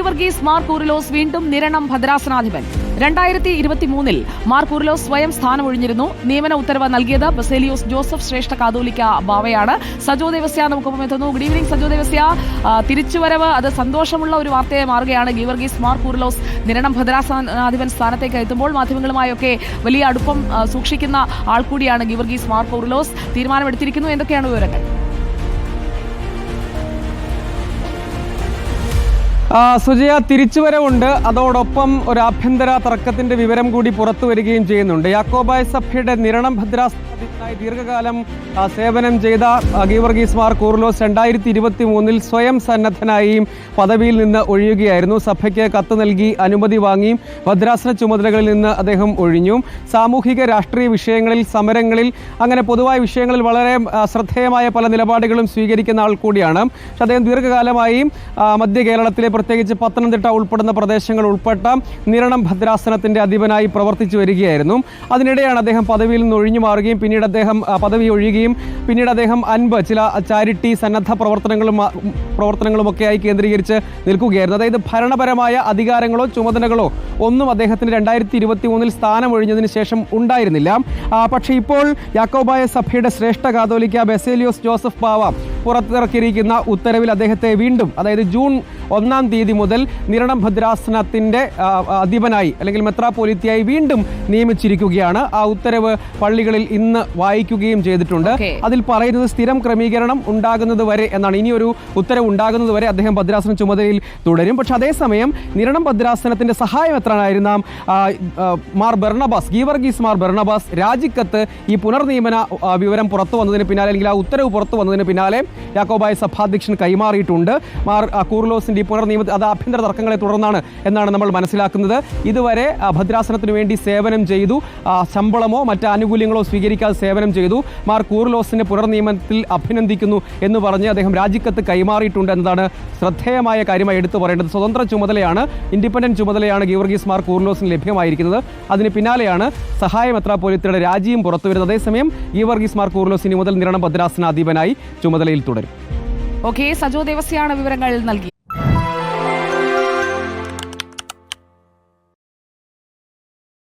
ഗീവർഗീസ് മാർ കൂറിലോസ് വീണ്ടും നിരണം ഭദ്രാസനാധിപൻ. 2023 മാർ കൂറിലോസ് സ്വയം സ്ഥാനമൊഴിഞ്ഞിരുന്നു. നിയമന ഉത്തരവ് നൽകിയത് ബസേലിയോസ് ജോസഫ് ശ്രേഷ്ഠ കാതോലിക്ക ബാവയാണ്. സജോ ദേവസ്യ നമുക്കൊപ്പം എത്തുന്നു. Good evening Sajo Devasya. തിരിച്ചുവരവ് അത് സന്തോഷമുള്ള ഒരു വാർത്തയായി മാറുകയാണ്. ഗീവർഗീസ് മാർ കൂറിലോസ് നിരണം ഭദ്രാസനാധിപൻ സ്ഥാനത്തേക്ക് എത്തുമ്പോൾ മാധ്യമങ്ങളുമായൊക്കെ വലിയ അടുപ്പം സൂക്ഷിക്കുന്ന ആൾ കൂടിയാണ് ഗീവർഗീസ് മാർ കൂറിലോസ്. തീരുമാനമെടുത്തിരിക്കുന്നു. എന്തൊക്കെയാണ് വിവരങ്ങൾ? സുജയ, തിരിച്ചുവരവുണ്ട്. അതോടൊപ്പം ഒരു ആഭ്യന്തര തർക്കത്തിന്റെ വിവരം കൂടി പുറത്തു വരികയും ചെയ്യുന്നുണ്ട്. യാക്കോബായ സഭയുടെ നിരണം ഭദ്രാസനാധിപനായി ദീർഘകാലം സേവനം ചെയ്ത ഗീവർഗീസ് മാർ കൂറിലോസ് 2023 സ്വയം സന്നദ്ധനായി പദവിയിൽ നിന്ന് ഒഴിയുകയായിരുന്നു. സഭയ്ക്ക് കത്ത് നൽകി അനുമതി വാങ്ങി ഭദ്രാസന ചുമതലകളിൽ നിന്ന് അദ്ദേഹം ഒഴിഞ്ഞു. സാമൂഹിക രാഷ്ട്രീയ വിഷയങ്ങളിൽ, സമരങ്ങളിൽ, അങ്ങനെ പൊതുവായ വിഷയങ്ങളിൽ വളരെ ശ്രദ്ധേയമായ പല നിലപാടുകളും സ്വീകരിക്കുന്ന ആൾ കൂടിയാണ്. പക്ഷെ അദ്ദേഹം ദീർഘകാലമായി മധ്യ കേരളത്തിലെ പ്രത്യേകിച്ച് പത്തനംതിട്ട ഉൾപ്പെടുന്ന പ്രദേശങ്ങൾ ഉൾപ്പെട്ട നിരണം ഭദ്രാസനത്തിന്റെ അധിപനായി പ്രവർത്തിച്ചു വരികയായിരുന്നു. അതിനിടെയാണ് അദ്ദേഹം പദവിയിൽ നിന്ന് ഒഴിഞ്ഞു മാറുകയും പിന്നീട് അദ്ദേഹം പദവി ഒഴിയുകയും പിന്നീട് അദ്ദേഹം ചില ചാരിറ്റി സന്നദ്ധ പ്രവർത്തനങ്ങളുമൊക്കെയായി കേന്ദ്രീകരിച്ച് നിൽക്കുകയായിരുന്നു. അതായത് ഭരണപരമായ അധികാരങ്ങളോ ചുമതലകളോ ഒന്നും അദ്ദേഹത്തിന് 2023 സ്ഥാനമൊഴിഞ്ഞതിന് ശേഷം ഉണ്ടായിരുന്നില്ല. പക്ഷേ ഇപ്പോൾ യാക്കോബായ സഭയുടെ ശ്രേഷ്ഠ കാതോലിക്ക ബസേലിയോസ് ജോസഫ് ബാവ പുറത്തിറക്കിയിരിക്കുന്ന ഉത്തരവിൽ അദ്ദേഹത്തെ വീണ്ടും, അതായത് ജൂൺ 1 തീയതി മുതൽ നിരണം ഭദ്രാസനത്തിന്റെ അധിപനായി അല്ലെങ്കിൽ മെത്രാപ്പോലിത്തയായി വീണ്ടും നിയമിച്ചിരിക്കുകയാണ്. ആ ഉത്തരവ് പള്ളികളിൽ ഇന്ന് വായിക്കുകയും ചെയ്തിട്ടുണ്ട്. അതിൽ പറയുന്നത് സ്ഥിരം ക്രമീകരണം ഉണ്ടാകുന്നത് വരെ എന്നാണ്. ഇനിയൊരു ഉത്തരവ് ഉണ്ടാകുന്നത് വരെ അദ്ദേഹം ഭദ്രാസന ചുമതലയിൽ തുടരും. പക്ഷെ അതേസമയം നിരണം ഭദ്രാസനത്തിന്റെ സഹായ മെത്രാനായിരുന്ന മാർ ബർണബാസ്, ഗീവർഗീസ് മാർ ബർണബാസ് രാജിക്കത്ത് ഈ പുനർനിയമന വിവരം പുറത്തു വന്നതിന് പിന്നാലെ, അല്ലെങ്കിൽ ആ ഉത്തരവ് പുറത്തു വന്നതിന് പിന്നാലെ യാക്കോബായ സഭാധ്യക്ഷൻ കൈമാറിയിട്ടുണ്ട്. മാർ കൂറിലോസിന്റെ ഈ പുനർനിയമത്തിൽ അത് ആഭ്യന്തര തർക്കങ്ങളെ തുടർന്നാണ് എന്നാണ് നമ്മൾ മനസ്സിലാക്കുന്നത്. ഇതുവരെ ഭദ്രാസനത്തിനു വേണ്ടി സേവനം ചെയ്തു, ശമ്പളമോ മറ്റ് ആനുകൂല്യങ്ങളോ സ്വീകരിക്കാതെ സേവനം ചെയ്തു. മാർ കൂറിലോസിന്റെ പുനർനിയമനത്തിൽ അഭിനന്ദിക്കുന്നു എന്ന് പറഞ്ഞ് അദ്ദേഹം രാജിക്കത്ത് കൈമാറിയിട്ടുണ്ട് എന്നതാണ് ശ്രദ്ധേയമായ കാര്യമായി എടുത്തു പറയേണ്ടത്. സ്വതന്ത്ര ചുമതലയാണ്, ഇൻഡിപെൻഡന്റ് ചുമതലയാണ് ഗീവർഗീസ് മാർ കൂറിലോസിന് ലഭ്യമായിരിക്കുന്നത്. അതിന് പിന്നാലെയാണ് സഹായ മെത്രാപ്പോലിത്തയുടെ രാജിയും പുറത്തുവരുന്നത്. അതേസമയം ഗീവർഗീസ് മാർ കൂറിലോസ് ഇനി മുതൽ നിരണം ഭദ്രാസനാധിപനായി ചുമതലയിൽ തുടരും. ഓക്കെ, സജോ ദേവസ്യാണ് വിവരങ്ങൾ നൽകി.